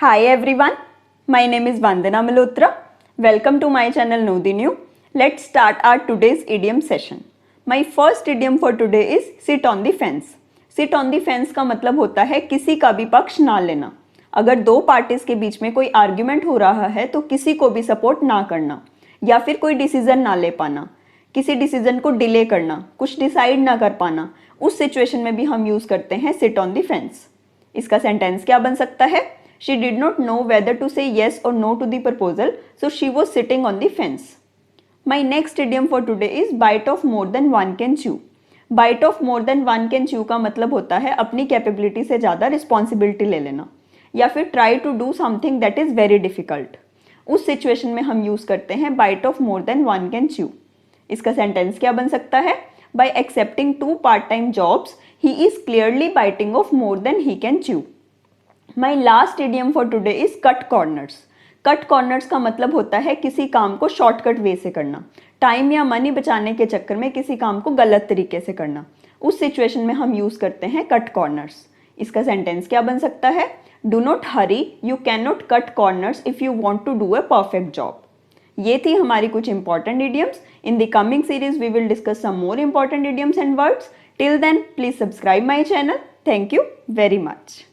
Hi everyone, my name is Vandana Malhotra. Welcome to my channel KnowTheNew. Let's start our today's idiom session. My first idiom for today is sit on the fence. Sit on the fence का मतलब होता है किसी का भी पक्ष ना लेना. अगर दो पार्टीज के बीच में कोई आर्ग्यूमेंट हो रहा है तो किसी को भी सपोर्ट ना करना या फिर कोई डिसीजन ना ले पाना, किसी डिसीजन को डिले करना, कुछ डिसाइड ना कर पाना, उस सिचुएशन में भी हम यूज करते हैं सिट ऑन द फेंस. इसका सेंटेंस क्या बन सकता है? She did not know whether to say yes or no to the proposal, so she was sitting on the fence. My next idiom for today is bite off more than one can chew. Bite off more than one can chew का मतलब होता है अपनी capability से ज़्यादा responsibility ले लेना या फिर try to do something that is very difficult. उस सिचुएशन में हम यूज़ करते हैं bite off more than one can chew. इसका सेंटेंस क्या बन सकता है? By accepting 2 part-time jobs, he is clearly biting off more than he can chew. My last idiom for today is cut corners. Cut corners का मतलब होता है किसी काम को शॉर्टकट वे से करना, टाइम या मनी बचाने के चक्कर में किसी काम को गलत तरीके से करना. उस सिचुएशन में हम यूज करते हैं कट कॉर्नर्स. इसका सेंटेंस क्या बन सकता है? Do not hurry, you can not cut corners if you want to do a perfect job. ये थी हमारी कुछ important idioms. In the coming series we will discuss some more important idioms and words. Till then please subscribe my channel. Thank you very much.